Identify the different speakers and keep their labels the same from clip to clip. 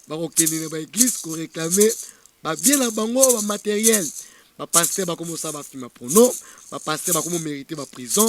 Speaker 1: bakokende na ba église ko réclamer ba bien na bango ba matériel. Ba pasteur ba comme ça ba filma porno, ba pasteur ba comme mériter ba prison,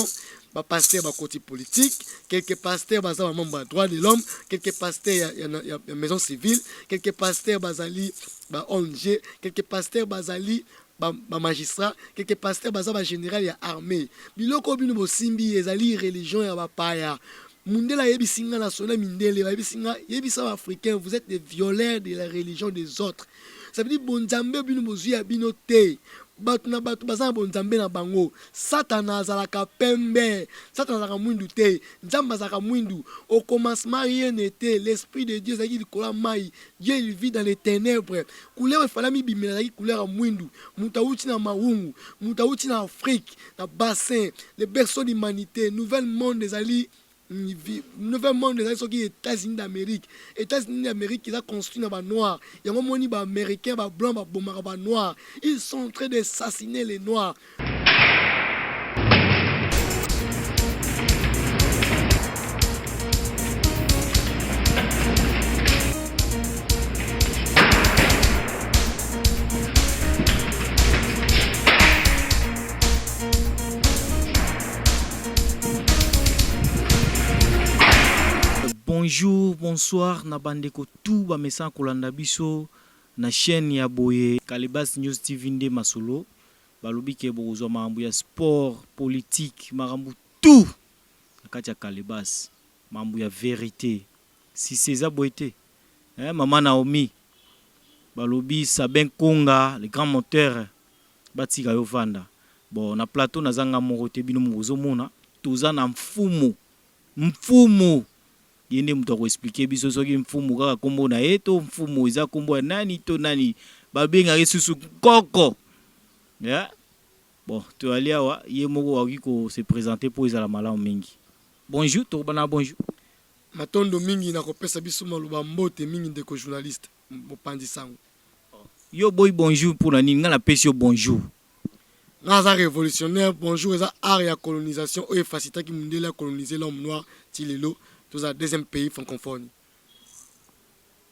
Speaker 1: ba pasteur ba côté politique, quelques pasteurs ba za membre droit de l'homme, quelques pasteurs ya maison civile, quelques pasteurs bazali ba ONG, quelques pasteurs bazali ba magistrat, quelques pasteurs baza ba général ya armée. Biloko bino bo simbi ezali religion ya ba paya. Mundela yebisinga national mindele yebisinga yebisa africain, vous êtes des violeurs de la religion des autres. Ça veut dire bonzambe bino bozuya bino te. Batu na batu baza bonzambe na bango. Satana azalaka pembe, Satana azalaka mwindu te, Nzamba azalaka mwindu. Au commencement rien n'était, l'esprit de Dieu zaki likola mai. Dieu il vit dans les ténèbres. Couleur falami bimela zaki couleur mwindu. Mutauti na maungu, mutauti na Afrique, na bassin, les berceaux d'humanité, nouvel monde des alliés. Nouvel monde des États-Unis d'Amérique. États-Unis d'Amérique, ils ont construit dans les noirs. Il y a un moment où les Américains, les Blancs, les Noirs. Ils sont en train d'assassiner les Noirs.
Speaker 2: Bonjour, bonsoir, na bandeko tout ba message kolanda biso na chaîne ya Boye Kalebas News TV nde masolo balobi ke bozo mambo ya sport, politique, marambu tout nakati ya Kalebas, mambo ya vérité. Si c'est Boyete, Maman Naomi balobi Sabin Konga, le grand moteur batika yo vanda. Bon na plateau nazanga morote bino mozo mona toza na mfumu yende mutu akoexplike biso soki mfumu kaka kombo na ye to mfumu eza kombo ya nani to nani babengaki susu koko. Yeah? Bon, toali awa ye moko wakoki ko se présenter po ezala malamu mingi. Bonjour, tobana bonjour.
Speaker 1: Matondo mingi na kopesa biso maloba mbote mingi ndeko journaliste mopandi sango.
Speaker 2: Yo boy bonjour pour la nini nga na pesi yo bonjour.
Speaker 1: Naza révolutionnaire, bonjour eza art ya colonisation oyo facilitaki mundele ya coloniser l'homme noir tilelo. Tous un deuxième pays francophone.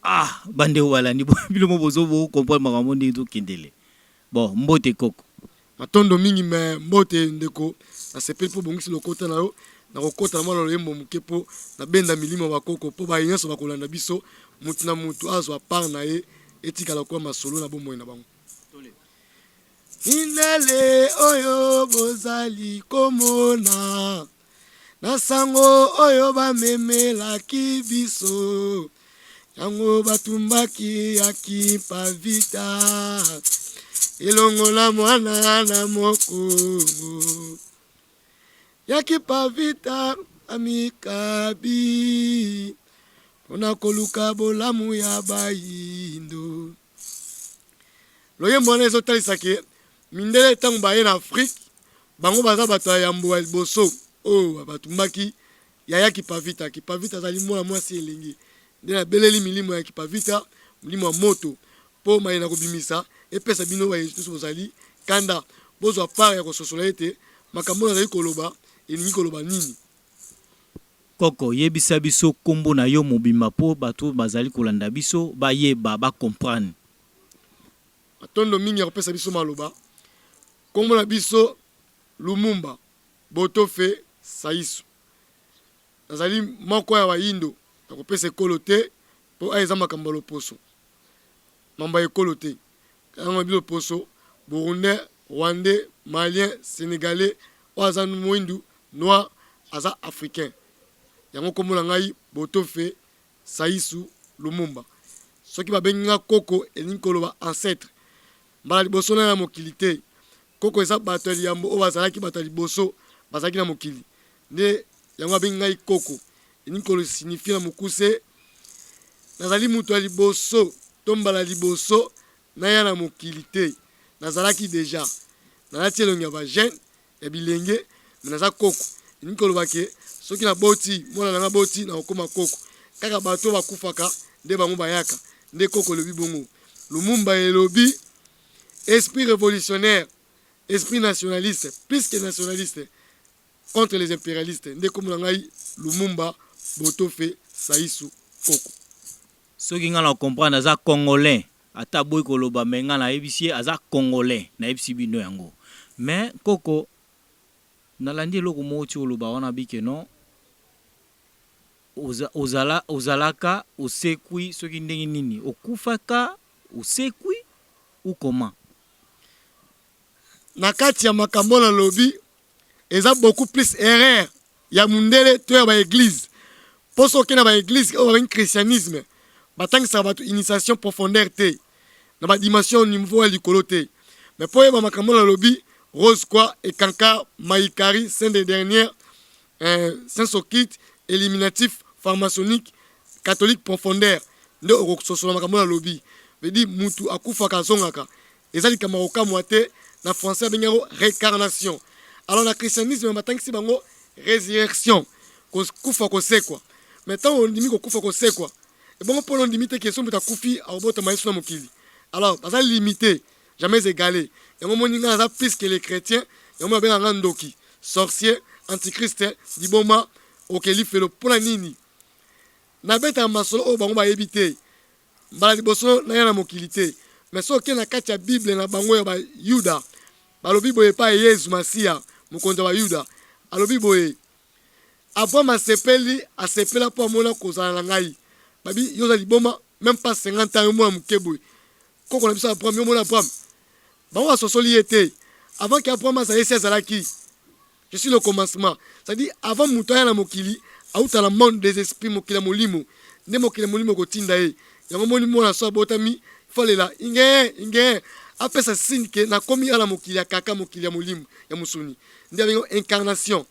Speaker 2: Ah, bande wala ni bilo mo bozo bo comprendre makambo ndeko kindele. Bon, mbote koko.
Speaker 1: Matondo mingi me mbote ndeko na sepeli po bongisi lokota na yo na kokota na mwana loyembo mukepo na benda milimo bakoko po ba yenso bakolanda biso mutu na mutu azwa par na ye etikala kwa masolo na bomoi na bango. Indele oyo bozali komona nasango oyo bamemelaki biso yango batumbaki yaki pavita elongo na mwana na moko yaki pavita amikabi pona koluka bolamu ya bayindo loyembo wana ezotalisaki mindele ntango baye na Afrique bango baza bato ya yambo ya liboso. Oh, batumbaki yaya kipavita azali mwana mwasi elengi nde na beleli milimo ya kipavita milimo ya moto po mai na kobimisa epesa bino ba yesu bozali kanda bozwa part ya kososola ete makambo nazali koloba elingi koloba nini.
Speaker 2: Koko yebisa biso kombo na yo mobimba po bato bazali kolanda biso bayeba ba comprendre.
Speaker 1: Atondo mingi ya kopesa biso maloba kombo na biso Lumumba Botofe Saisu. Nazali moko ya bayindo nakopesa ekolo te po aiza makambo loposo. Mamba ekolo te. Kanga bilo poso Burundais, Rwandais, Malien, Sénégalais, oaza mwindu, noir, aza africain. Yango kombo na ngai Botofe Saisu Lumumba. Soki babenga koko elingi koloba ancêtre. Mbala liboso na mokili te. Koko eza bato ya liambo oyo bazalaki bato ya liboso bazalaki na mokili. Nde yango abengi ngai koko elingi kolo signifie na mokuse nazali mutu ya liboso to mbala liboso naya na mokili te. Nazalaki deja nalati elongi ya bagene ya bilenge me naza koko elingi koloba ke soki na boti mwana nanga boti na kokoma koko kaka bato bakufaka nde bango bayaka nde koko lobi bongo. Lumumba elobi esprit révolutionnaire, esprit nationaliste, plus que nationaliste, contre les impérialistes. Nde comme ngai Lumumba Botofe Saisu Koko.
Speaker 2: soki nga na comprendre aza congolais ata boy koloba me nga na yebisi aza congolais na yebisi bino yango mais koko nalandi eloko moko ti oloba wana bike non ozalaka osekwi soki ndenge nini okufaka osekwi ou comment
Speaker 1: na kati ya makambo na lobi eza beaucoup plus erreur ya mundele to ya ba église poso ke na ba église o ba christianisme batangisa bato initiation profondeur te na ba dimension niveau ya likolo te mais po yeba makambo na lobi rose quoi et kanka maïkari saint de dernière saint sokit éliminatif pharmaçonnique catholique profondeur nde okososola makambo na lobi veut dire mutu akufaka zongaka eza likambo okamwa te na français abengango réincarnation alors na christianisme batangisi bango résurrection kufa kosekwa mais tant on ndimi kokufa kosekwa et bon pour on limite question mutu akufi abota maïso na mokili alors baza limité jamais égalé yango moninga aza plus que les chrétiens yango abenganga ndoki sorcier antichrist diboma okeli felo pona nini na beta masolo o bango bayebi te mbala liboso na yana mokili te mais soki na kati ya bible na bango ya ba yuda balobi boye pa Yesu Masia mokonzi wa Yuda alobi boye Abraham asepela po amona kozala na ngai babi yoza liboma même pas 50 ans mo mukeboy koko na biso Abraham yo mona Abraham bango asosoli ete avant que Abraham azalaki je suis le commencement c'est-à-dire avant mutoya na mokili auta la monde des esprits mokila molimo ne mokila molimo kotinda ye yango moni mona so botami folela inge apesa signe que na komi ala mokili ya kaka mokili ya molimo ya musuni ndi abengo incarnation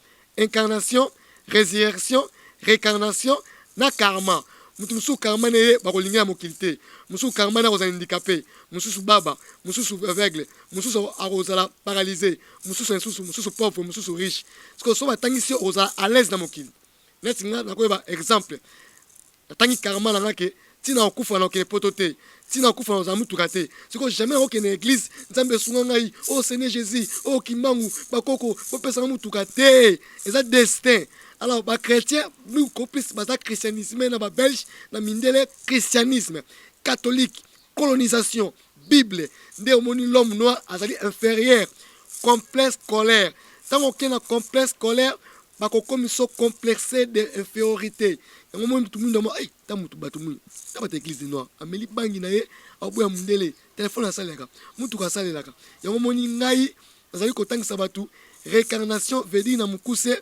Speaker 1: résurrection réincarnation na karma mutu musu karma ne bakolinga mokili te musu karma na kozala handicapé musu baba musu aveugle musu arozala paralysé musu pauvre musu riche parce que so batangisi ozala à l'aise na mokili neti nga na koyeba exemple natangi karma na ngake tina okufa na okele poto te tina okufa na ozala mutuka te siko jamais okende église nzambe esunga ngai oh Seigneur Jésus oh kimbangu bakoko bopesanga mutuka te eza destin. Alors ba chrétien nous complice baza christianisme na ba belge na mindele christianisme catholique colonisation bible nde omoni l'homme noir azali inférieur complexe scolaire tant aucun complexe scolaire bakokomiso complexé de infériorité yango moni tout monde mo ay ta mutu batu mu ta ba église noire ameli bangi na ye aboya mundele téléphone asaleka mutu ka salelaka yango moni ngai azali kotangisa batu réincarnation veut dire na mukuse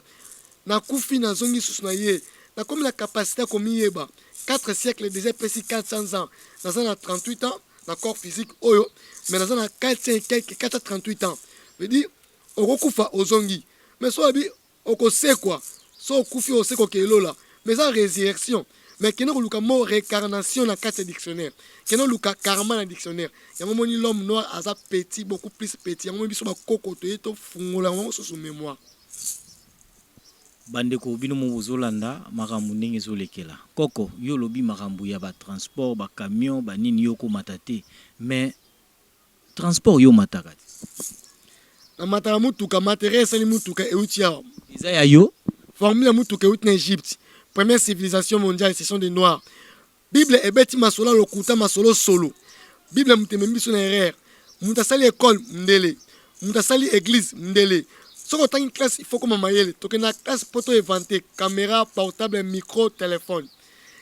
Speaker 1: na kufi na zongi susu na ye na comme la capacité komi yeba 4 siècles déjà pesi 400 ans na 38 ans na corps physique oyo mais na 438 ans veut dire okokufa ozongi mais so abi okosekwa so okufi oseko kelola mais ça résurrection mais keno luka mo réincarnation na carte dictionnaire keno luka karma na dictionnaire yango moni l'homme noir aza petit beaucoup plus petit yango biso ba koko to yeto fungola ngo so mémoire
Speaker 2: bandeko bino mo bozolanda makambo ndenge ezolekela koko yo lobi makambo ya ba transport ba camion ba nini yo ko matate mais transport yo mataka
Speaker 1: na matala mutuka matériel sali mutuka eutia
Speaker 2: eza ya yo
Speaker 1: formule mutuka eutia en Égypte première civilisation mondiale ce sont des noirs bible ebeti masolo lokuta masolo solo bible mutemembiso na erreur mutasali école ndele mutasali église ndele soko tangi classe il faut comme mayele to que na classe poto inventé caméra portable micro téléphone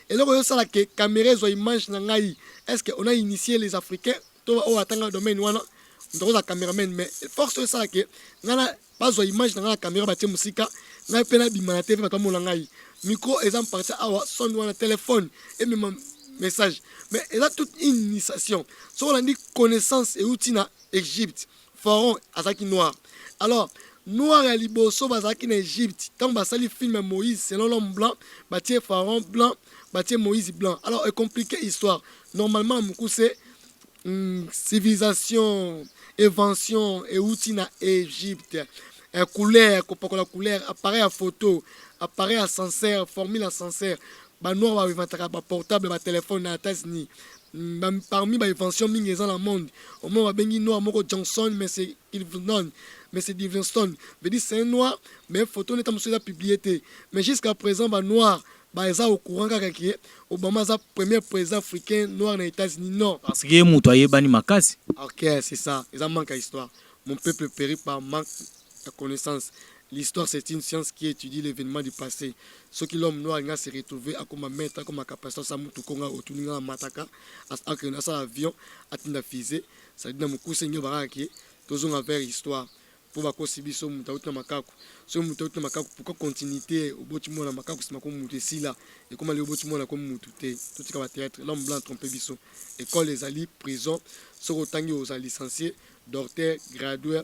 Speaker 1: et là ça la que caméra zo image na ngai est-ce que on a initié les africains to o atanga domaine wana ndo za cameraman mais force ça la que ngana pas zo image na la caméra ba tie musika na pena bimana TV ba tomo ngai micro exemple parti awa son wana téléphone et même message mais elle a toute une initiation so on a dit connaissance et outil na Égypte pharaon azaki noir alors noir ya liboso bazaki na Égypte tant basali film Moïse selon l'homme blanc batie pharaon blanc batie Moïse blanc alors est compliqué histoire normalement mukuse civilisation invention et outil na Égypte couleur la couleur appareil à photo appareil à senseur formule à senseur ba noir ba inventaka ba portable ba téléphone na États-Unis parmi ba invention mingi dans le monde au moins ba bengi noir moko Johnson mais c'est Livingstone mais c'est Livingstone veut dire c'est un noir mais photo n'est pas publié mais jusqu'à présent ba noir ba eza au courant kaka ke Obama za premier président africain noir na États-Unis non
Speaker 2: parce que mutu ayebani makasi.
Speaker 1: OK, c'est ça, ils en manquent à histoire. Mon peuple périt par manque de connaissance. L'histoire, c'est une science qui étudie l'événement du passé. Ce que l'homme noir a se retrouvé à comme mettre, comme à capacité, ça moutou konga autour à mataka, à que ça avion, à tinda fusée, ça dit dans mon coup seigneur baraki, tous on a vers histoire. Pour va consibi so mutaouta makaku. So mutaouta makaku pourquoi continuité au botimo na makaku c'est comme mutesi là et comme le botimo na comme mututé. Tout ce qui va théâtre, l'homme blanc trompé biso. École les alliés, prison, so autant aux licenciés, docteur, gradué,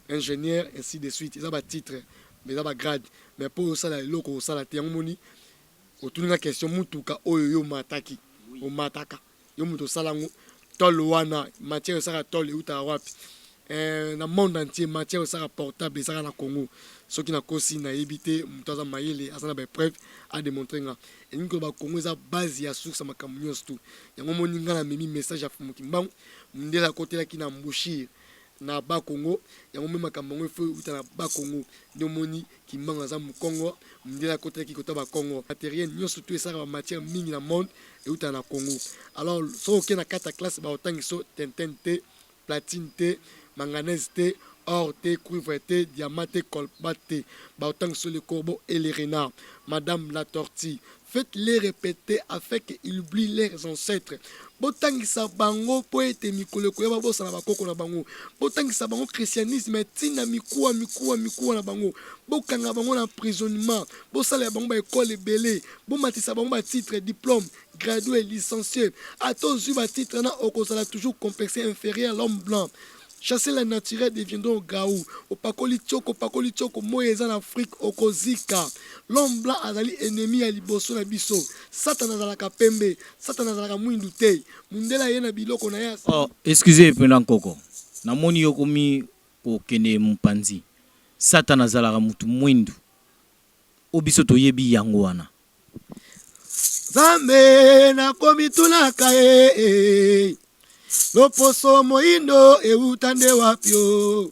Speaker 1: ingénieur, ainsi de suite. Ils ont des titres, mais ils ont des grades. Mais pour ça, les locaux, ça, la théomonie, autour de la question, mutuka, oyo mataki, o mataka, yo muto salango, tol wana, matière ça tol ou ta wapi. Dans le monde entier, matière ça portable, ça na Congo. Ceux qui n'ont pas aussi na évité, mutoza maïle, asana ba preuve à démontrer nga. Et nous que ba Congo ça base ya source ma kamunios tout. Yango moni nga na memi message à Fumukimbangu, mundela côté là qui na mbushir. Na ba Congo yango mema kambango fo uta na ba Congo ndo moni kimbanga za Congo ndela côté qui kota ba Congo matériel nyonso tout ça ba matière mingi na monde et uta na Congo alors so ke na kata classe ba otangi so tentente platine te manganèse te or te cuivre te diamant te colbate te ba otangi so le corbeau et les renards madame la tortue faites-les répéter afin qu'ils oublient leurs ancêtres. Botangisa bango poete mikolo koyeba bosana bakoko na bango. Botangisa bango christianisme tina mikuwa na bango. Bokanga bango na emprisonnement. Bosala bango ba école ebele. Bomatisa bango ba titre diplôme, gradué, licencié. Atos ba titre na okozala toujours complexe inférieur à l'homme blanc. Chasser la nature deviendront gaou. Au pakoli tchoko, moyeza en Afrique, au kozika. L'homme blanc azali ennemi à liboso na biso. Satan azalaka pembe, Satan azalaka mwindu te. Mundela yena biloko na ya.
Speaker 2: Oh, excusez pendant koko. Na moni yokomi ko kene mpanzi. Satan azalaka mutu mwindu. Obiso toyebi yango wana.
Speaker 1: Zambe na komi tunaka loposo moindo eutande wapio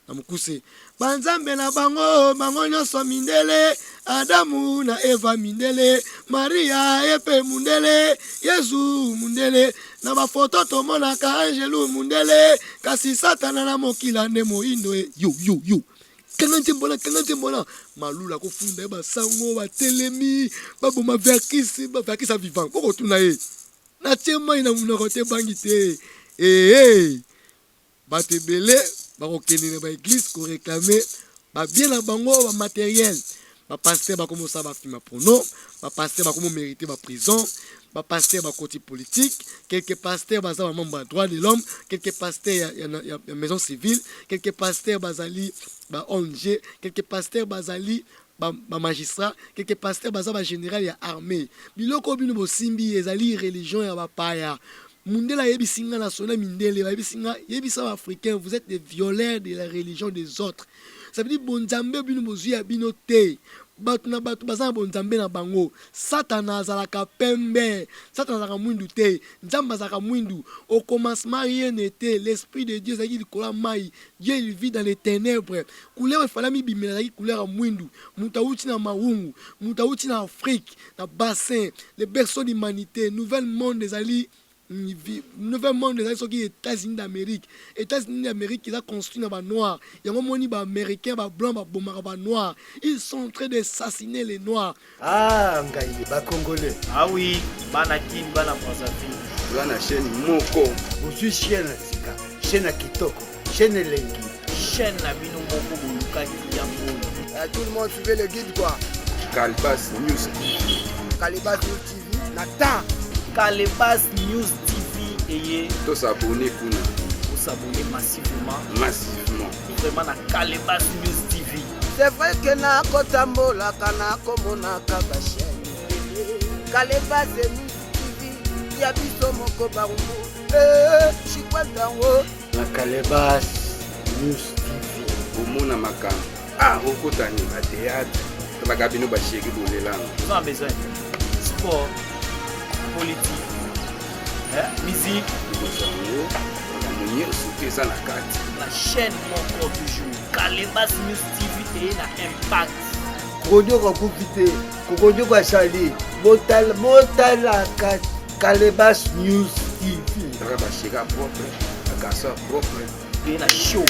Speaker 1: na mukuse banzambe na bango nyonso mindele Adamu na Eva mindele Maria epe mundele Yesu mundele na bafoto tomonaka angelu mundele kasi Satana na mokila nde moindo yo kanante mbona malula ko funda ba sango ba telemi ba boma verkisi vivant ko tuna na tiema ina munoko te bangite batebele bakokende na ba église ko réclamer ba bien na bango ba matériel ba pasteur ba komo sa ba fima prono ba pasteur ba komo mériter ba prison ba pasteur ba côté politique quelques pasteurs ba za membre droit de l'homme quelques pasteurs ya maison civile quelques pasteurs bazali ba ONG quelques pasteurs bazali ba magistrat quelques pasteurs baza ba général ya armée biloko bino bosimbi ezali religion ya bapaya mundela yebisinga national mindele yebisinga yebisa africain vous êtes des violeurs de la religion des autres ça veut dire bonzambe bino bozui ya bino te batu baza bonzambe na bango Satana azalaka pembe Satana azalaka mwindu te nzamba azalaka mwindu au commencement rien n'était l'esprit de Dieu zaki likola mai Dieu il vit dans les ténèbres couleur falami bimela zaki couleur mwindu mutauti na maungu mutauti na Afrique na bassin les berceaux d'humanité nouvel monde des ali nouvel monde des ali États-Unis d'Amérique ils ont construit dans ba noir il y a moni ba américain ba blanc ba bomaka ba noir ils sont en train d'assassiner les noirs
Speaker 3: ngai ba congolais
Speaker 2: oui bana kin bana Brazzaville
Speaker 3: bana chaîne moko vous chaîne sika chaîne kitoko chaîne lengi
Speaker 2: chaîne na bino moko bolukaki yango
Speaker 3: tout le monde suivait le guide quoi Calibas News TV Nathan
Speaker 2: Calibas News TV et
Speaker 3: tous s'abonner kuna
Speaker 2: s'abonner massivement
Speaker 3: vraiment
Speaker 2: na Calibas News TV
Speaker 3: c'est vrai que na kotambola kana komona kaka chaîne Calibas News TV ya biso moko bango chikwandango na Calibas News TV omona makambo okotani na théâtre tabakabino basheki bolelanga
Speaker 2: vous avez besoin sport politique musique la chaîne encore toujours Calibas News TV et na impact
Speaker 3: kodio ko profiter kodio ko sali botala Calebas News TV.
Speaker 4: Rabashika propre, akasa propre, ina show,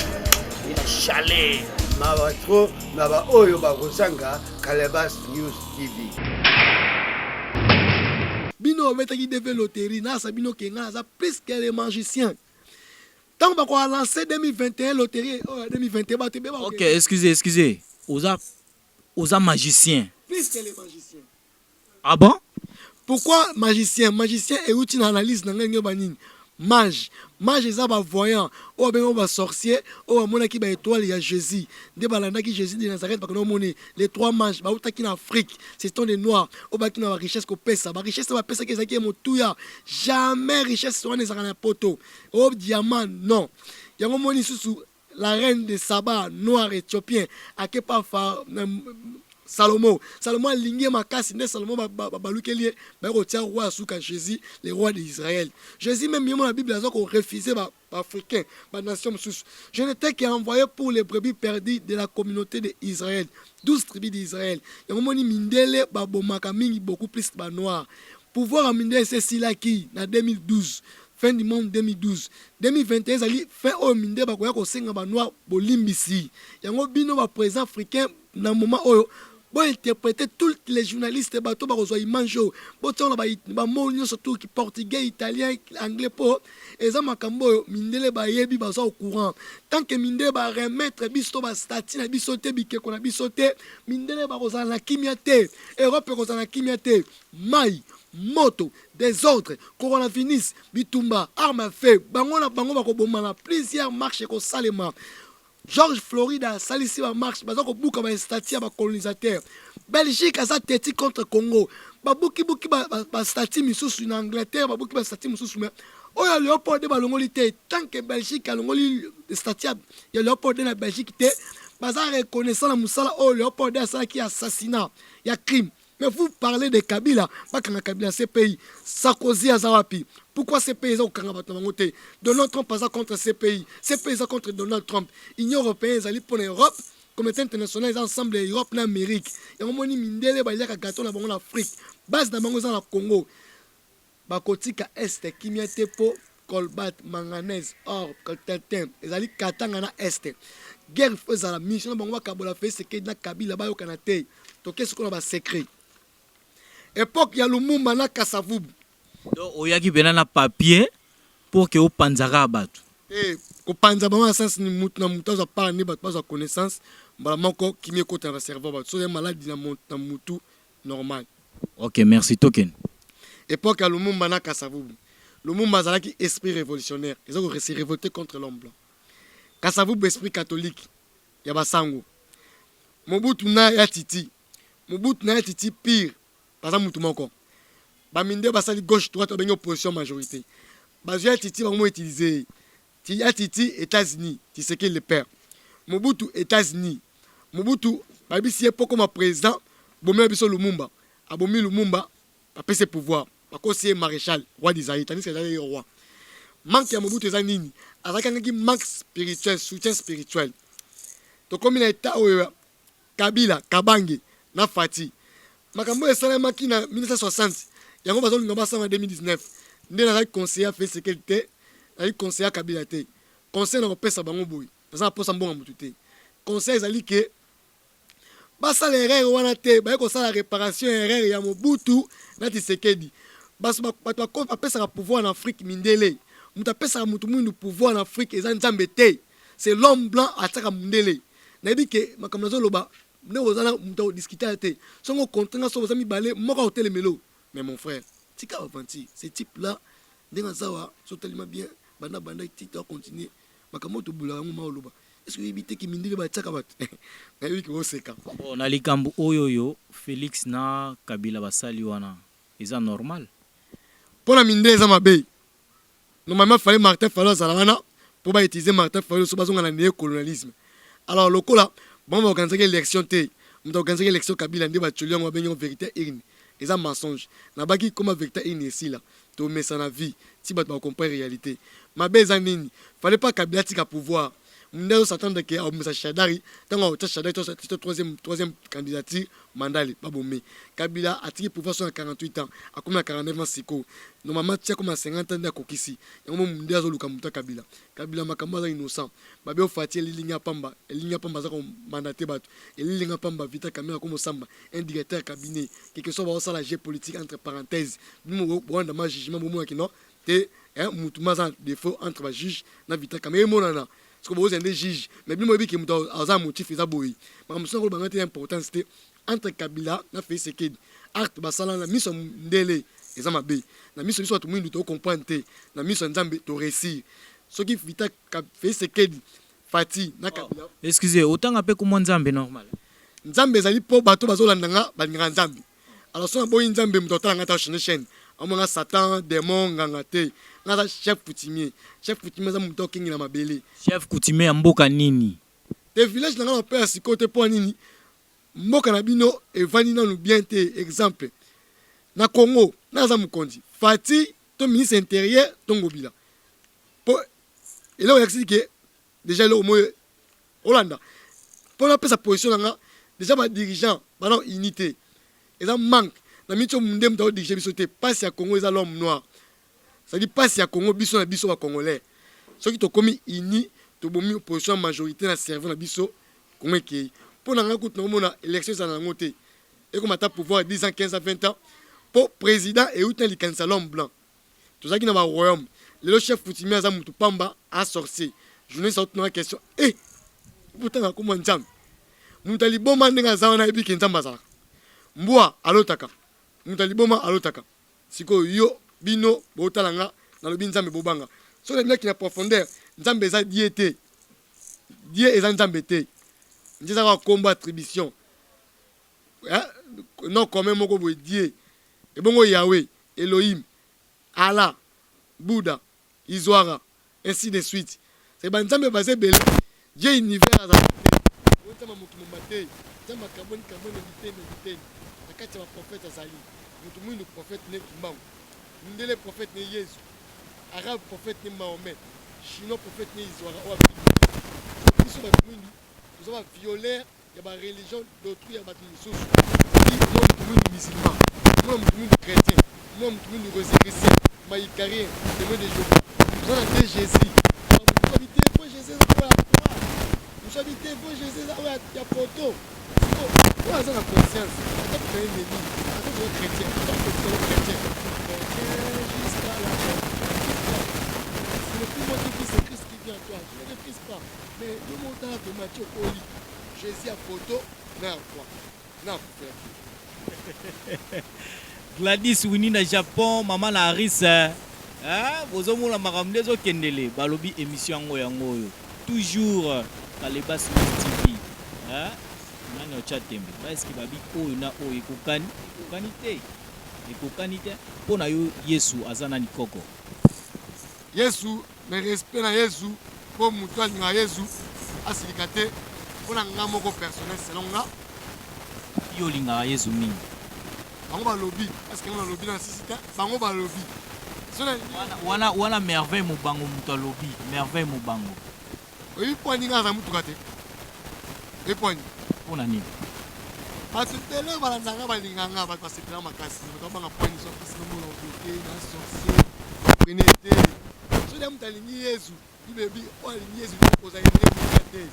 Speaker 4: ina chalet.
Speaker 3: Mawa tro na ba oyo bakozanga Calebas News TV.
Speaker 1: Bino metaki deve loterie na sa bino kenga za plus que les magiciens. Tant ba ko lancer 2021 loterie, 2021 ba te be ba.
Speaker 2: Ok, excusez. Oza magicien.
Speaker 1: Plus que les magiciens.
Speaker 2: Ah bon?
Speaker 1: Pourquoi magicien? Magicien est outil d'analyse dans les banines. Mage eza ba voyant, o ben ba sorcier, o mona ki ba étoile ya Jésus. De balanda ki Jésus de Nazareth parce que no moni les trois mages ba utaki na Afrique, c'est ton des noirs, o ba ki na richesse ko pesa, ba richesse ba pesa ki ezaki motuya. Jamais richesse soit nezaka na poto. O diamant non. Yango moni susu la reine de Saba, noir éthiopien, akepa fa Salomon alingi makasi nde Salomon balukeli ba rotia roi suka Jésus le roi d'Israël. Jésus même dans la Bible a refusé ba africain ba nation sous. Je n'étais qu'envoyé pour les brebis perdues de la communauté d'Israël, 12 tribus d'Israël. Yamoni mindele ba bomaka mingi beaucoup plus ba noir. Pouvoir à mindele c'est sila qui na 2012. Fin du monde 2012. 2021 zali fin au minde ba koya ko senga ba noir bolimbisi. Yango bino ba président africain na moment oyo bon interpréter tous les journalistes bateau ba reçoit manjo bon on ba mot surtout qui portugais italien anglais po eza makambo mindele ba yebi ba au courant tant que mindele ba remettre biso ba statut na biso te bike ko na biso te mindele ba reçoit na kimia te Europe reçoit na kimia te mai moto désordre coronavirus bitumba arme à feu bango ba ko bomana plusieurs marches ko salema George Florida salisi ba marche bazako buka ba statut ba colonisateur Belgique asa teti contre Congo ba buki ba statut misusu na Angleterre ba buki ba statut misusu mais oya Léopold ba longoli te tant que Belgique a longoli statut ya Léopold na Belgique te baza reconnaissant la musala o Léopold asa qui assassinat ya crime. Mais vous parlez de Kabila, pas quand Kabila ces pays, Sarkozy Azawapi. Pourquoi ces pays ont été Donald Trump pas contre ces pays contre Donald Trump. L'Union européenne allait pour l'Europe, communauté internationale ensemble l'Europe l'Amérique. Et on moni mindele ba yaka gâteau na bango l'Afrique. Base na bango na Congo. Ba kotika est kimia tepo colbert manganèse or coltan ezali katanga na est. Guerre faisant la mission bango ba kabola fait ce que na Kabila ba yo kanate. To qu'est-ce qu'on a secret. Époque ya Lumumba na Kasavubu.
Speaker 2: Donc oyaki bena na papier pour que o panzaka batu.
Speaker 1: Ko panza ba sens ni mutu na mutu za par ni batu za connaissance mbala moko kimie ko ta cerveau batu. So ya maladie na mutu normal.
Speaker 2: OK, merci token.
Speaker 1: Époque ya Lumumba na Kasavubu. Lumumba zalaki esprit révolutionnaire. Ils ont se révolté contre l'homme blanc. Kasavubu esprit catholique. Ya basango. Mobutu na ya Titi. Mobutu na ya Titi pire. Par exemple, tout mon corps. Baminde basali gauche droite bengo opposition majorité. Bazia Titi va utiliser. Titi États-Unis, tu sais qu'il le père. Mobutu États-Unis. Mobutu babisi epo comme président, bomé biso Lumumba. Abomi Lumumba, après ses pouvoirs. Parce que maréchal, roi d'Israël, tandis que c'est roi. Manque ya Mobutu za nini? Azakanga manque spirituel, soutien spirituel. Donc comme il a été Kabila, Kabange, na Fati. Makambo esalema ki na 1960 yango bazolinga basama 2019 nde na conseiller fait ce qu'elle était na conseiller Kabila te conseil na kopesa bango boy baza posa mbonga mutu te conseil ezali ke basala erreur wana te ba ko sala réparation erreur ya Mobutu na Tshisekedi baso bato bapesa pouvoir en Afrique mindele mutu apesa mutu mundu pouvoir en Afrique eza nzambe te c'est l'homme blanc ataka mundele na bi ke makambo zoloba ne vous allez discuter te songo contrat so vous ami balé moko hôtel melo mais mon frère tika avanti ce type là ndenga zawa so tellement bien banda TikTok continuer makambo to bula ngo maoloba est-ce que ibite ki mindile ba tsaka bat na yiki oseka
Speaker 2: bon na likambo oyoyo Félix na Kabila basali wana eza normal
Speaker 1: pour la mindele za mabe normalement fallait Martin Fayulu zalana pour ba utiliser Martin Fayulu so bazonga na néocolonialisme alors lokola bon, on va organiser l'élection. On va organiser l'élection Kabila. On va organiser la vérité. C'est un mensonge. On va dire comment la vérité est ici. Tu mets ça dans la vie. Si tu comprends la réalité. Ma belle, il ne fallait pas Kabila ait pouvoir. mundele s'attendre que au mesa Shadari tant au Shadari troisième candidature mandali pas bomé Kabila a tiré pouvoir sur 48 ans a comme 49 ans siko normalement tia comme 50 ans d'akokisi yango mundele zo luka muta Kabila makambo za innocent babe ofati lilinga pamba za ko mandater bato lilinga pamba vita kamera comme samba un directeur cabinet quelque soit va la géopolitique entre parenthèses nous bon dans ma jugement bomo kino te mutu maza défaut entre ba juge na vita kamera monana parce que vous êtes des juges mais bien moi bi ki mutu aza motif eza boyi makambo so ko bangate important c'était entre Kabila na fait ce que acte basala na miso ndele eza mabe na miso biso to mwindu to comprendre te na miso nzambe to réussir ce qui vita fait ce que Fati na Kabila
Speaker 2: excusez autant apé comme nzambe normal
Speaker 1: nzambe ezali po bato bazolandanga balingaka nzambe alors so boyi nzambe mutu otala ngata chaîne amonga Satan démon nganga te ngata chef coutumier za mutu okingi na mabele
Speaker 2: chef coutumier ya mboka nini
Speaker 1: te village nanga na père sikote po nini mboka na bino evani nanu bien te exemple na Congo naza mukondi Fati to ministre intérieur tongobila po ele o explique déjà le mo Hollanda pour la sa position nanga déjà ba dirigeant ba non unité et ça manque na micho mundem ta diriger biso te passe ya Congo eza l'homme noir ça dit passe ya Congo biso na biso ba congolais ceux qui to komi uni to bomi opposition majorité na serveur na biso Congo ki pour na ngakut na mona élection za na ngote et comme ata pouvoir 10 ans 15 ans 20 ans pour président et outa likanisa l'homme blanc tout ça qui na ba royaume le chef coutumier aza mutu pamba a sorcier journée sorte na question pourtant na comment nzam mutali boma ndinga zawa na ebiki nzamba zala mbwa alotaka mutali boma alotaka siko yo bino botalanga na lobi nzambe bobanga so le mec na profondeur nzambe za diete die eza nzambe te nzeza ka komba attribution non comme moko bo die e bongo Yahweh Elohim Allah Bouddha Izwara ainsi de suite c'est ban nzambe basé belé Dieu univers za on tama mutumate tama carbone bitene akati wa prophète azali mutu mwindu prophète ne kimbangu ndele prophète ne Yesu arabe prophète ne Mahomet chinois prophète ne Izwara o biso ba mwindu nous avons violé ya ba religion d'autrui ya ba mususu moi mutu musulman moi mutu chrétien moi mutu chrétien maïkarien témoin de Jéhovah nous avons Jésus nous habiter pour Jésus nous habiter pour Jésus il y a photo on a la conscience on a fait une église on a chrétien jusqu'à la fin c'est le plus bon qui c'est Christ qui vient à toi je ne méprise pas mais le montant de Matthieu Oli Jésus a photo n'a quoi n'a frère
Speaker 2: Gladys Winnie na Japon mama na Aris bozomona makambo ndezo kendele balobi émission yango yo toujours Kalebas TV nani ocha tembe est-ce que babi oyo na oyo ekokani te pona yo Yesu azana ni koko
Speaker 1: Yesu me respect na Yesu po mutu alinga Yesu asilika te pona nga moko personnel selon nga
Speaker 2: yo linga Yesu mingi
Speaker 1: bango balobi parce que nga lobi na sisita bango balobi
Speaker 2: wana merveille mobango mutu alobi merveille mobango
Speaker 1: oyi poni nga za mutu kate e poni
Speaker 2: pona nini
Speaker 1: parce que tele balandanga balinganga bato basepela makasi bato banga poni so kasi nomona oblike na sorcier prenete so ya mutu alingi Yesu ibebi o alingi Yesu koza ene te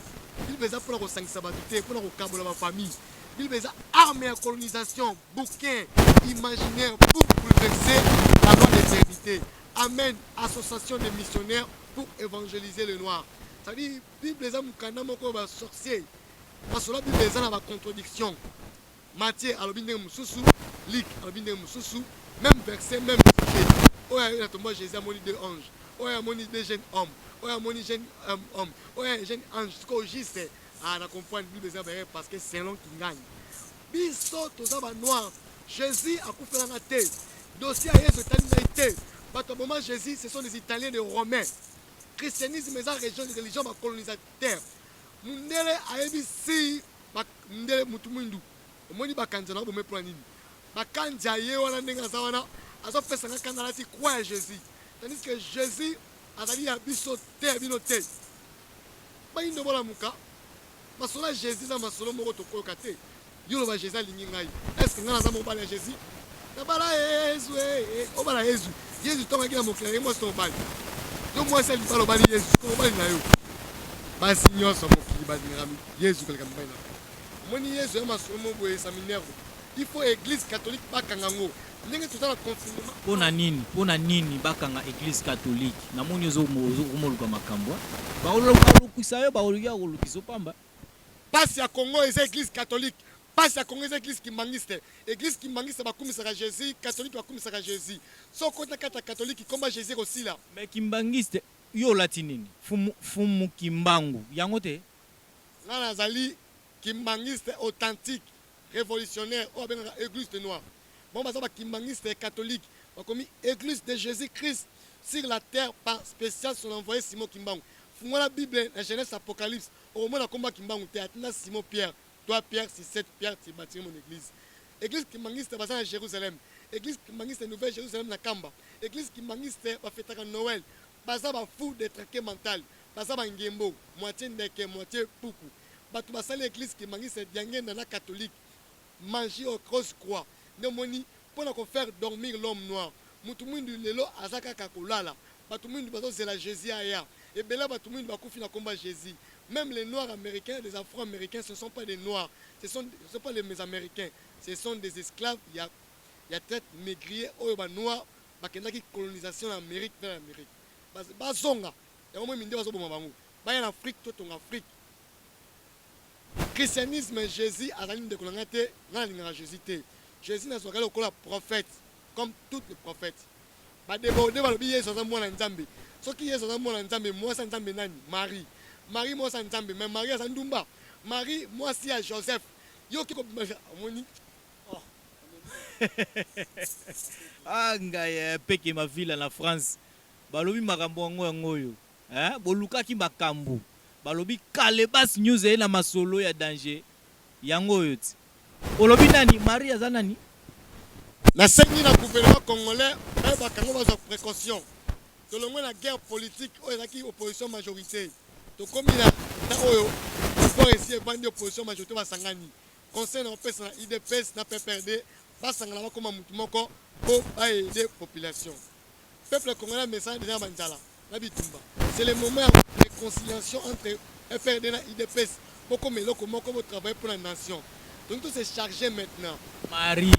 Speaker 1: il beza pour la sangisa bato te pour la kokabola ba famille il beza arme à colonisation bouquin imaginaire pour bouleverser la loi d'éternité. Amen. Association des missionnaires pour évangéliser le noir. C'est-à-dire, Bible les hommes kana moko ba sorcier. Parce que la Bible les a la contradiction. Matthieu alobine mususu, Luc alobine mususu, même verset, même sujet. Oh ya na tomba Jésus a moni deux anges. Oh ya moni deux jeunes hommes. Oh ya moni jeune homme. Oh ya jeune ange. Ce qu'on juste ah na comprendre Bible les hommes parce que c'est l'homme qui gagne. Biso toza ba noir. Jésus a coupé la tête. Dossier à Yesu talité. Parce que moment Jésus, ce sont des Italiens, des Romains. Christianisme, c'est une religion colonisateur. Mundele a ebisi, mundele mutumundu. Omoni bakanjana bo me planini. Bakanja ye wana nenga zawana, azo pesa nga kanala ti croire Jésus. Tandis que Jésus a dit à biso te bino te. bayindo bola muka masolo Jésus na masolo moko tokoyoka te yo loba Jésus alingi ngai est-ce que nga naza mobali ya Jésus nabala Yesu obala Yesu Yesu tongaki na mokili mwasi to mobali yo mwasi alibala obali Yesu ko mobali na yo basi nyonso mokili balingami Yesu koleka mobali na moni Yesu ya masolo mo boye sa minerve il faut église catholique bakanga ngo ndenge tozala confinement
Speaker 2: pona nini bakanga église catholique namoni ozo komoluka makambo baolukisa yo baolukia kolukisa pamba
Speaker 1: pasi ya Congo eza église catholique pasi ya Congo eza église kimbangiste église kimbangiste bakumisaka Jésus catholique bakumisaka Jésus so kota kata catholique komba Jésus kosila
Speaker 2: mais kimbangiste yo lati nini fumu kimbangu yango te
Speaker 1: nga nazali kimbangiste authentique révolutionnaire ou bien église de noir bon baza bakimbangiste catholique bakomi église de Jésus-Christ sur la terre par spécial son envoyé Simon Kimbangu fungola la Bible la Genèse Apocalypse au moment combat Kimbangu te atina Simon Pierre toi Pierre si 7 Pierre tu bâtir mon église église kimbangiste baza à Jérusalem église kimbangiste Nouvelle Jérusalem na Kamba église kimbangiste ba fêtaka Noël baza ba fou de traqué mental baza ba ngembo moitié ndeke moitié puku batu basali église kimbangiste diangenda na catholique manger au grosse croix nemoni pour faire dormir l'homme noir mutu mwindu lelo azaka kakolala batu mwindu bazozela Jésus aya et bela batu mwindu bakufi na combat Jésus même les noirs américains les afro-américains ce sont pas des noirs ce sont pas les américains ce sont des esclaves il y a tête maigrier oyo ba noir bakendaki colonisation en Amérique vers l'Amérique bazonga ya mo minde bazoboma bango baya na Afrique to tonga Afrique christianisme Jésus azali ndeko na ngate ngana lingaka Jésus te Jésus n'a pas le prophète comme tous les prophètes ba débordé ba lobi Yesu za mwana nzambe soki Yesu za mwana nzambe mwasa nzambe nani Marie mwasa nzambe mais Marie za ndumba Marie mwasi ya Joseph yo kiko moni
Speaker 2: anga peke ma ville na France balobi makambo ngoyo bolukaki makambo balobi Kalebas News na masolo ya danger yango yoti olobi nani Marie aza nani
Speaker 1: na sengi na gouvernement congolais ba kango baza précaution tolongwe na guerre politique oyo ezaki opposition majorité tokomi na oyo pour essayer bandi opposition majorité basangani conseil na opesa na IDPS na PPRD basangana bakoma mutu moko po aider population peuple congolais message déjà banzala na bitumba c'est le moment de réconciliation entre PPRD na IDPS poko meloko moko bo travailler pour la nation. Donc tout c'est chargé maintenant.
Speaker 2: Marie.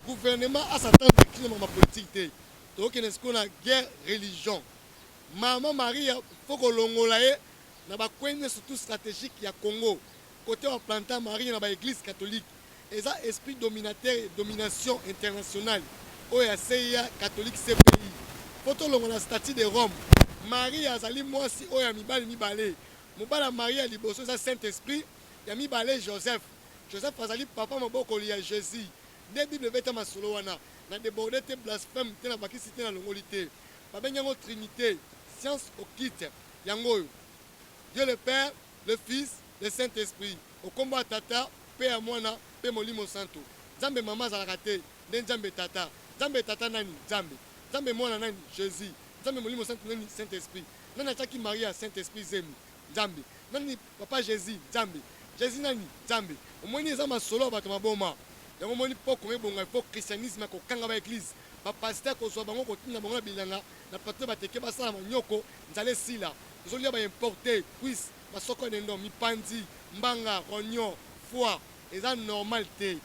Speaker 1: Gouvernement a sa tente de crime en politique. Donc il y a ce qu'on a guerre religion. Maman Marie, faut que l'on na ba kwenye surtout stratégique ya Congo. Côté on planta Marie na ba église catholique. Et ça esprit dominateur et domination internationale. Oya CIA catholique CPI. Faut l'on la statue de Rome. Marie azali mwasi oya mibale. Mobala Marie a liboso sa Saint-Esprit. Ya mibale Joseph azali papa maboko ya Jésus de Bible veta masolo wana na débordé te blasphème te na bakisi te na longoli te babenyango Trinité science occulte yango Dieu le Père le Fils le Saint-Esprit au combat tata pe ya mwana pe molimo santo Nzambe mama zalaka te nde Nzambe tata nani Nzambe mwana nani Jésus Nzambe molimo santo nani Saint-Esprit nani ataki Maria Saint-Esprit zemi Nzambe nani papa Jésus Nzambe Jésus nani Nzambe omoni eza masolo bato maboma yango moni poko ebonga po christianisme ko kanga ba église ba pasteur ko so bango ko tinga bango bilanga na pato bateke basala manyoko nzale sila zolia ba importer cuisse basoko nendo mipanzi mbanga ronyo foie eza normal te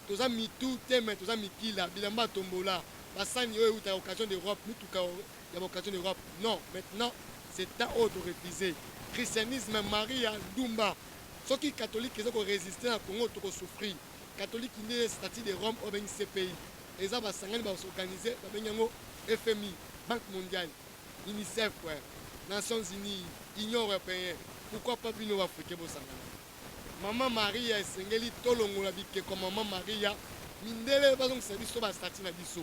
Speaker 1: toza mitu teme toza mikila bilamba tombola basani oyo uta occasion d'Europe mituka ya occasion d'Europe non maintenant c'est temps de refuser christianisme Maria Dumba soki catholique eza ko résister na Congo to ko souffrir catholique ne statut de Rome au ben CPI eza ba sangani ba s'organiser ba benyango FMI Banque mondiale UNICEF ouais Nations Unies Union européenne pourquoi pas bino africain bo sangana maman Maria esengeli tolongola bike comme maman Maria mindele ba donc service ba statut na biso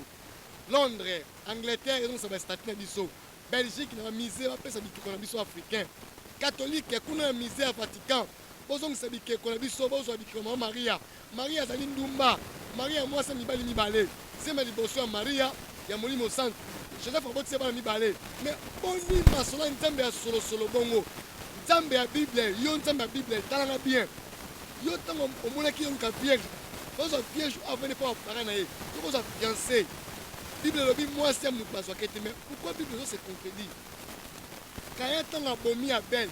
Speaker 1: Londres Angleterre donc ça ba statut na biso Belgique na misé ba pesa bike na biso africain catholique kuna misé à Vatican bozong sabike ko na biso bozo bikiko mama Maria zali ndumba Maria mwasa mibali mibale sema liboso ya Maria ya molimo santo Joseph aboti bana mibale mais boni masola nzambe ya solo solo bongo nzambe ya Bible yo nzambe ya Bible talanga bien yo tango omonaki yo ka vierge ozo vierge avant pas parler na ye yo ozo fiancé Bible lobi moi c'est mon bazwa kete mais pourquoi Bible se contredit quand il tango bomi Abel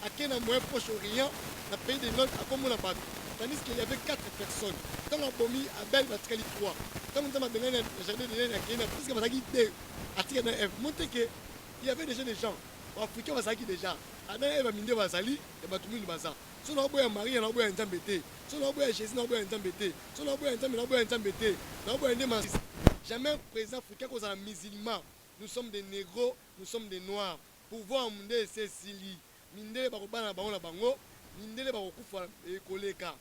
Speaker 1: akena moyen Proche-Orient na pays de Nord akomona bato tandis qu'il y avait 4 personnes tango bomi Abel batikali 3 tango nzambe bengana na jardin de l'Éden akena parce que bazaki 2 atika na Ève montre que il y avait déjà des gens africains bazaki déjà Adam et Eva minde bazali et batumini baza so na boya Marie na boya nzambe te so na boya Jésus na boya nzambe te so na boya nzambe na boya nzambe te na boya ndema jamais président africain cause la musulman nous sommes des négros nous sommes des noirs pouvoir monde Cécilie minde ba ko bana bango na bango minde ba ko kufa e koleka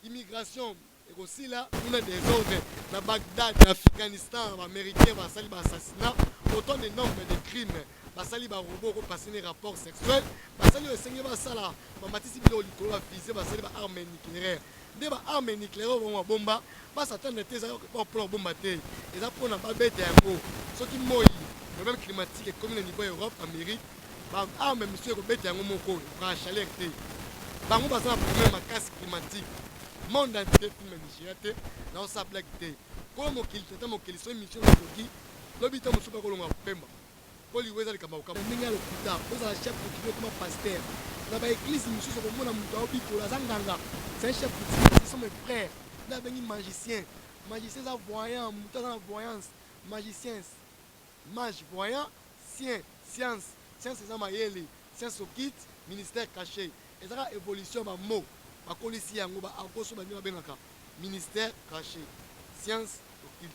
Speaker 1: immigration et aussi là on a des ordres na Bagdad na Afghanistan américains va sali ba assassinat autant de nombre de crimes basali ba robot ko passer des rapports sexuels basali o sengi ba sala ba matisi bilo likolo ba visé basali ba armes nucléaires de ba armes nucléaires ba bomba ba s'attendre te za ko plan bomba te eza pona ba bete yango soki moi problème climatique comme au niveau Europe Amérique ba armes monsieur ko bete yango moko ba chaleur te bango ba sa problème makasi climatique monde entier film Nigeria te na sa blague te ko mo kilita mo kiliso mission loki lobita mo super ko longa pemba Poli weza likamba ukamba minga lokuta oza la chef coutumier comme pasteur na ba église monsieur ko mona muto obiko la zanganga c'est un chef coutumier ils sont mes frères là bengi magicien za voyant muto na voyance magicien mage voyant science za mayele science okit ministère caché ezaka évolution ba mot ba kolisi yango ba akoso ba ndima bengaka ministère caché science okit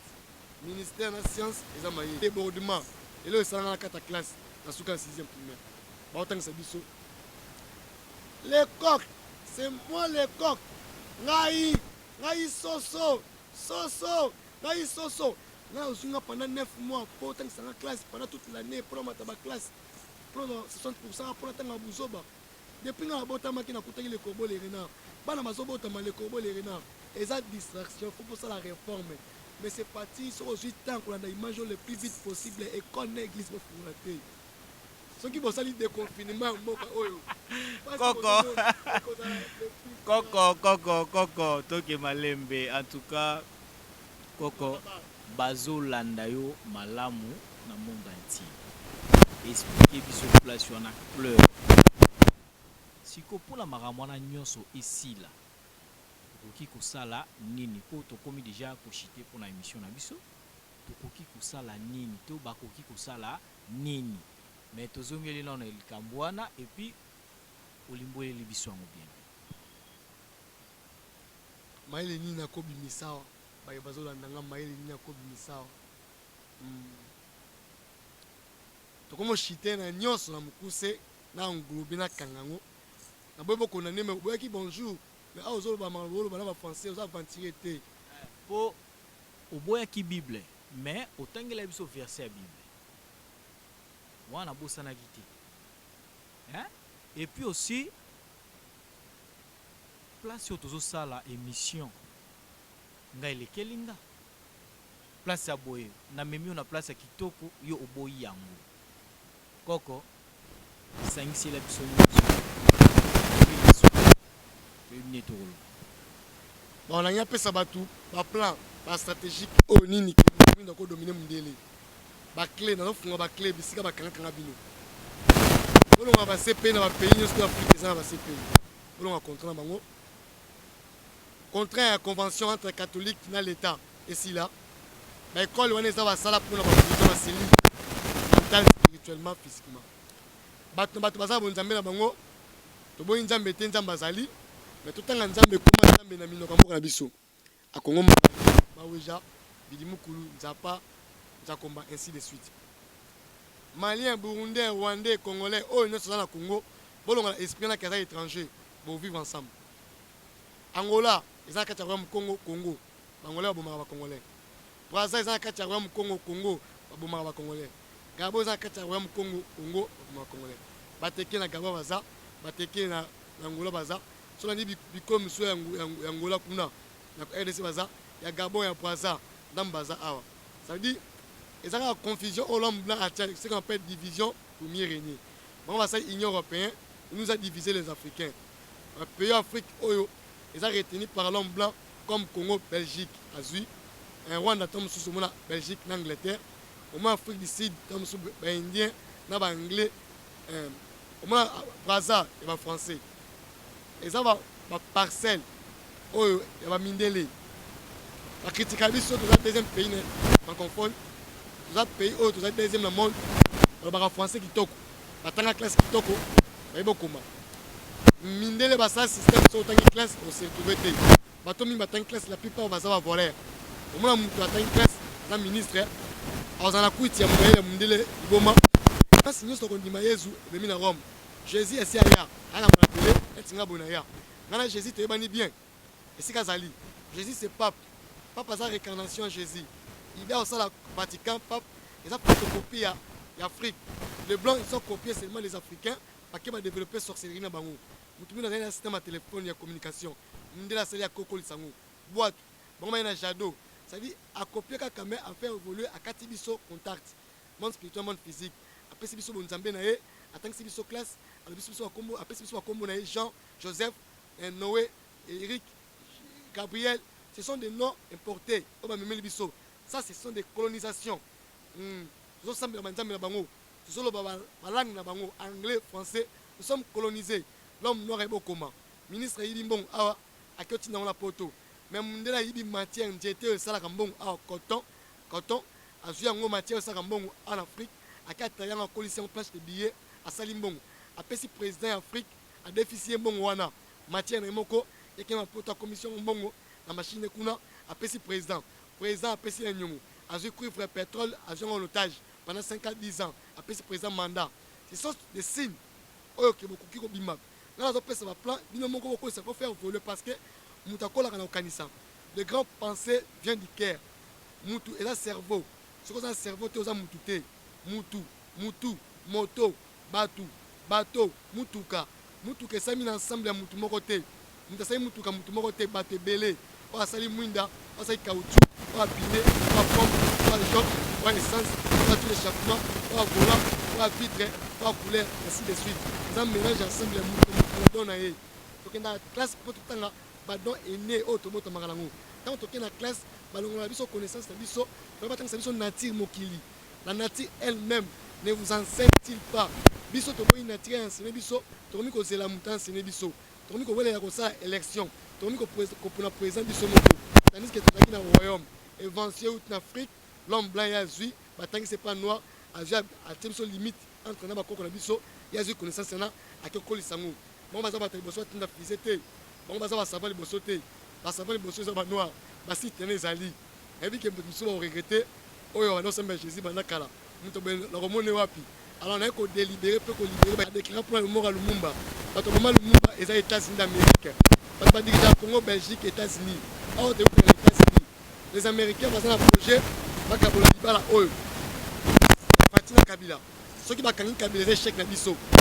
Speaker 1: ministère na science eza mayele débordement et là, ça dans la 4 classe, dans la 6e primaire. Autant que ça biso. Les coqs, c'est moi les coqs. Ngai soso. Ngai soso. Là, on a pendant 9 mois, autant que ça dans la classe, pendant toute l'année, pour ma classe, pour 60%, pour la bouzoba. Depuis que la bota makina koutaki les corbeaux les renards. Bana mazobota les corbeaux les renards. Et ça distraction, faut pour ça la réforme. Mais c'est parti sur 8 ans qu'on a l'image le plus vite possible et qu'on ait l'église pour la terre. Ceux qui vont salir des confinements,
Speaker 2: Coco, toke malembe. En tout cas, Coco, bazo landayo malamu na monde entier. Expliquez biso place on a pleur. Si ko pour la maramwana nyonso ici là. Tokoki kosala nini po tokomi déjà kochité pour la émission na biso tokoki kosala nini to bakoki kosala nini mais tozongeli na likambwana et puis olimboleli biso yango bien
Speaker 1: maile nini akobimisawa baye bazolandanga maile nini akobimisawa tokomo chité na nyonso na mukuse na nglobe na kangango na boye bokona neme boyaki bonjour mais ah aux autres malolo bana ba français aux aventurés te
Speaker 2: po oboya ki bible mais otangela biso verset ya bible wana bosana kiti hein et puis aussi place yo tozo sala émission ngai lekelinga place ya boye na memi na place ya kitoko yo oboyi yango koko sangisi la biso
Speaker 1: bon on a pesa batu ba plan ba stratégique o nini ki ndako dominer mundele ba clé na funga ba clé bisika ba kanga bino olonga ba CP na ba pays nyonso Afrique za ba CP olonga contrat na bango contrat ya convention entre catholique na l'état et si là ba école wana za ba sala pour na ba position na cellule mental spirituellement physiquement batu baza bonzambe na bango to boyi nzambe te nzambe azali mais tout tanga nzambe kuma nzambe na minoko mboka na biso akongo baweja bidimukulu nzapa nzakomba ainsi de suite malien burundais rwandais congolais oh nous sommes na Congo bolonga na esprit na kaza étranger bo vivre ensemble Angola ils ont kati ya Congo Congo bangolais bomaka ba congolais Brazza ils ont kati ya Congo Congo bomaka ba congolais Gabon ils ont kati ya Congo Congo bomaka congolais bateke na Gabon baza bateke na Angola baza so nani bikomi so Angola kuna na RDC baza ya Gabon ya Brazza ndam baza awa ça veut dire Et ça a confusion au l'homme blanc à Tchad, ce qu'on appelle division pour mieux régner. On va dire l'Union européenne, il nous a divisé les Africains. Un pays Afrique, ils ont retenu par l'homme blanc comme Congo, Belgique, Azui. Un Rwanda, Tom Soussoumona, Belgique, l'Angleterre. Au moins Afrique du Sud, Tom Soussoumona, Indien, Anglais. Au moins Brazza, il va français. Et ça va parcelle, il va Mindele. La critique à lui, c'est le deuxième pays francophone. Tous les pays, tous les deuxième dans le monde, il y a français qui toque. Il y a la classe qui toque. Il y a beaucoup de Mindele, il y a un système sur la classe, on s'est trouvé. Il y a une classe, la plupart, on va voler. Au moins, il y a une classe, la ministre, on a coup, il y a Mindele, il y a un signe sur le Dimayezu, il y a Rome. Jésus est ici, il y a un appelé, il y a un bonaya. Maintenant, Jésus te dit bien. Et c'est Kazali. Jésus, c'est pape. Pape a sa réincarnation à Jésus. Il est au sein du Vatican, pape. Ils ont photocopie à l'Afrique. Les Blancs, ils ont copié seulement les Africains parce qu'ils ont développé sorcellerie dans Bango. Nous avons un système de téléphone et de communication. Nous avons un Coco Lissango. Boîte. Bon, il y a un Jado. C'est-à-dire, à copier quand même, à faire évoluer, à Katibiso contact. Monde spirituel, monde physique. Après, c'est Biso Bonzambé, à tant que c'est Biso classe, après, c'est Biso Combo, Jean, Joseph, Noé, Eric, Gabriel. Ce sont des noms importés. Ça, ce sont des colonisations. Nous sommes langue anglais, français. Nous sommes colonisés. L'homme noir est beaucoup. Ministre Yibon, Awa, à côté dans la poteau. Mais Mundela Yibi matière, j'étais Salakambon, coton, à Zuyango matière Salakambon en Afrique, à Katayan en coalition en place de billets, à Salimbon, à Pessi président d'Afrique, à déficient bon Wana, matière Remoko, et qui m'a porté la commission Bongo. La machine est kuna, a pessi président a pessi un nyongo, a joué cuivre pétrole, a joué en otage pendant 5 à 10 ans, a pessi président mandat. Ce sont des signes. Oh, qui beaucoup qui bimab. Là, on peut se plan, bino moko beaucoup ça faut faire voler parce que mutakola kana okanisa. Le grand pensée vient du cœur. Mutu et le cerveau. Ce que ça cerveau te osa mutute. Mutu, moto, bateau, mutuka. Mutuka ça mis ensemble à mutu mokote. Mutasai mutuka mutu mokote bateau belé. On a sali mouinda, on a sali caoutchouc, on a piné, on a pompe, on a choc, on a essence, on a tout l'échappement, on a volant, on a vitre, on a couleur, ainsi de suite. Ils ont mélangé ensemble les moutons, on a donné. Donc dans la classe, pour tout le temps, badon est né au tomo tamarango. Quand on est dans la classe, on a besoin de connaissance, on a besoin de nature mokili. La nature elle-même ne vous enseigne-t-il pas? Biso tomo une nature enseignée biso, tomo ko zela mouton enseignée biso, tomo ko wele ya ko sa élection. Tandis que président du Somoto, tandis que tu es dans le royaume, éventué en Afrique, l'homme blanc et azui, tant que ce n'est pas noir, à tes limite entre les Koko et Bisso, il y a eu connaissance à quel col ils sont. Bon, on va battre les bossos, on va fiser, on va savoir les bossos, on va savoir les bossos, ils sont noirs, si tu es les alliés. Et puis que nous sommes regrettés, on va nous Jésus, on va nous remonter wapi. Alors on a délibéré, peut libérer, déclarer pour le mort à Lumumba. Parce que Lumumba est aux États-Unis d'Amérique. Parce que déjà Congo, Belgique, États-Unis. Or, les États-Unis. Les Américains vont dans un projet, Fatina Kabila. Ceux qui vont Kabila, les échecs,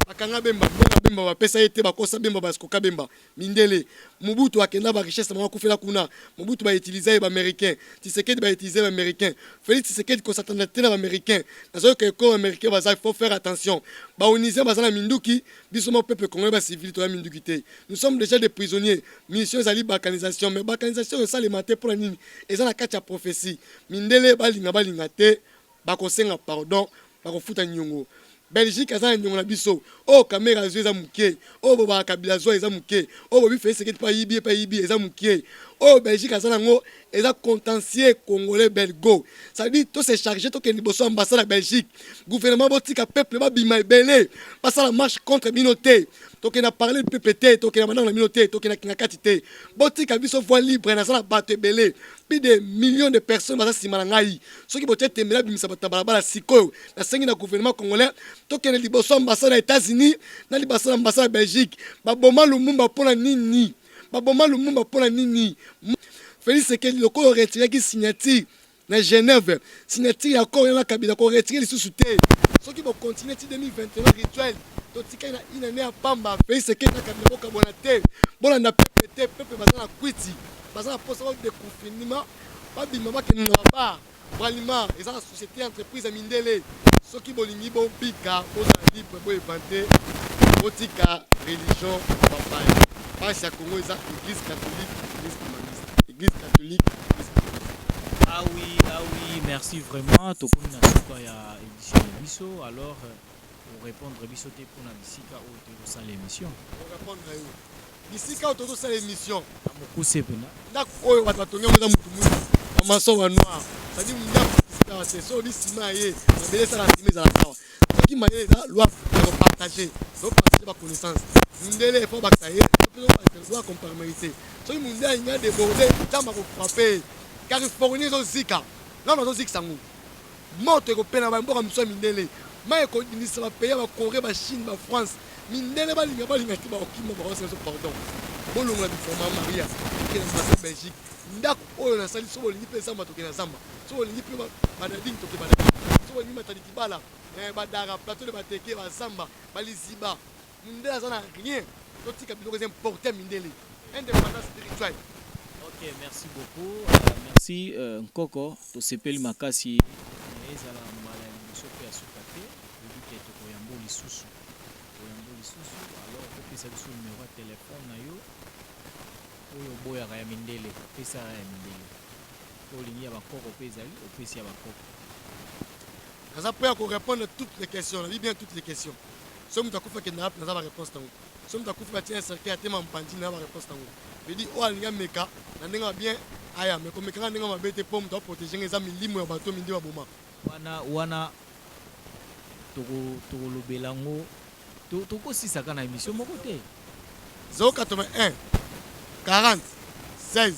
Speaker 1: Bakanga Bemba, Bemba, Pesa été, Bakosa Bemba, Baskoka Bemba, Mindele, Mobutu, Akenda, richesse, Makufela Kuna, Mobutu va utiliser les Américains, Tshisekedi va utiliser les Américains, Félix Tshisekedi, qu'on s'attendait à les Américains, dans ce que les Américains, il faut faire attention. Baonisé, Bazana Minduki, Bissomo peuple congolais, civil, toi, Mindukité. Nous sommes déjà des prisonniers, mission Zali, balkanisation, mais balkanisation, c'est ça les matés pour la ligne, et ça la catch à prophétie. Mindele, Balingate, Bakosenga, pardon, Bakofuta Nyongo. Belgique a un nom biso. Oh, caméra zo ezamuke. Oh, boba kabila zo ezamuke. Oh, bobi fait ce que pas yibi ezamuke. Oh, Belgique a un ngo eza contentieux congolais belgo. Ça dit tout c'est chargé tout que liboso ambassade à Belgique. Gouvernement botika peuple ba bima belé. Passe la marche contre minorité. To que na parler de PPT, to que na la minorité, to que na kinakatité. Botika biso voix libre na sala bato belé. Plus de millions de personnes basa simalangai. Ceux qui botent temela bimisa batabala sikoyo. Na sengi na gouvernement congolais. To que na liboso ambassade aux États-Unis, na liboso ambassade à Belgique. Ba boma lumumba pona nini. Baboma Lumumba pour la nini. Félix Tshisekedi le corps retiré qui signature na Genève. Signature encore na Kabila ko retiré les sous-soutés. Ceux qui vont continuer 2021 rituel. Totika ina ne pamba. Félix Tshisekedi na Kabila ko kabonate. Bona na peuple bazana kwiti. Bazana posa de confinement. Ba bimama ke na ba. Bralima eza na société entreprise ya mindele soki bolingi bobika bozala libre boyebante botika religion bapaya pasi ya Congo eza église catholique église humaniste église catholique église humaniste.
Speaker 2: Ah oui, merci vraiment. Tokoni na suka ya édition de biso. Alors, pour répondre biso te pour na bisika ou te ça l'émission.
Speaker 1: Pour répondre à eux. Bisika ototo ça l'émission.
Speaker 2: Mokuse pena.
Speaker 1: Ndak oyo bato batongi ngo za mutu mutu. Amaso wa noir. C'est-à-dire mundia participer à ce so di sima ye. Mabele ça la sima za la sawa. Soki maye eza loi de partager. Donc partager ba connaissance. Mundele faut baksaye. Doit complémenter. Soki mundia inga déborder, tama ko frapper. Car il faut venir au Zika. Là, on a Zika Sango. Moto ko pena ba mboka mso mindele. Mais ko dinisa ba pays ba Corée, ba Chine, ba France. Mindele ba linga ti ba okima baose pardon. Bolongo la format Maria. Qui est en Belgique. Ndak oyo na sali so bolingi pesa mato ke na zamba. So bolingi pe ba na ding to ke ba na. So bolingi matadi kibala. Ba dara plateau de ba teke ba zamba, ba liziba. Mindele za na rien. Totika biloko c'est importer mindele. Indépendance spirituelle.
Speaker 2: Ok, merci beaucoup. Merci Nkoko. To sepeli makasi ezala mbala ya liboso pe ya suka te. Ebi ke to koyambo lisusu. Koyambo lisusu. Alors kopesa biso numéro ya téléphone na yo. Oyo boyaka ya mindele. Pesa ya mindele. Olingi ya bakoko pe ezali, opesi ya bakoko.
Speaker 1: Naza prêt à répondre à toutes les questions. On dit bien toutes les questions. Si on t'a fait que n'a pas réponse tango. Si on t'a fait tiens cercle à tema mpandi n'a pas réponse tango. Je dis oh alinga meka na ndenga bien aya mais comme meka ndenga mabete pour me protéger les amis limo ya bato mindi wa boma.
Speaker 2: Wana toko lobelango toko sisaka na émission moko te.
Speaker 1: 081 40 16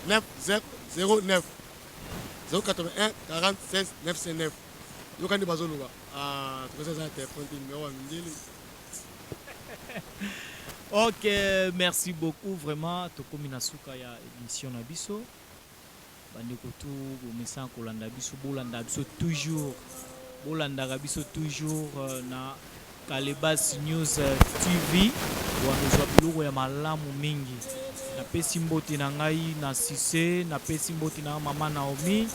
Speaker 1: 909 081 40 16 909. Yokandi bazoluba tukose za téléphone numéro wa mindele.
Speaker 2: Ok, merci beaucoup vraiment. Tokomi na suka ya émission na biso. Bandeko tu bomesa kolanda biso bolanda biso toujours. Bolanda biso toujours na Kalebas News TV. Wanozwa biloko ya malamu mingi. Na pesi mboti na ngai na Sise, na pesi mboti na mama Naomi.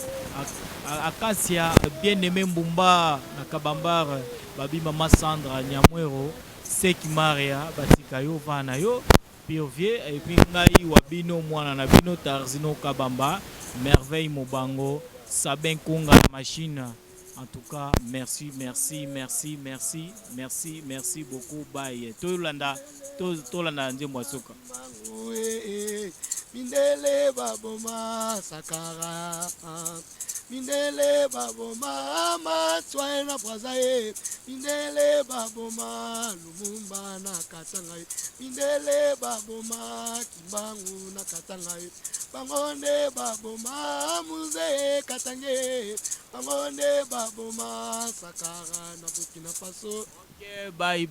Speaker 2: Akasia bien aimé Mbumba na Kabambar, babi mama Sandra Nyamwero. Seki Maria batika yo vana yo Pirvier et puis ngai wabino mwana na bino Tarzino Kabamba merveille mobango Sabin Kunga la machine. En tout cas merci beaucoup bye tolanda nzembo soka
Speaker 1: mindele baboma sakara mindele baboma matswa na brazae mindele baboma lumumba na katanga mindele baboma kimbangu na katanga bangonde baboma muze katange bangonde baboma sakara na Burkina Faso.
Speaker 2: Okay, bye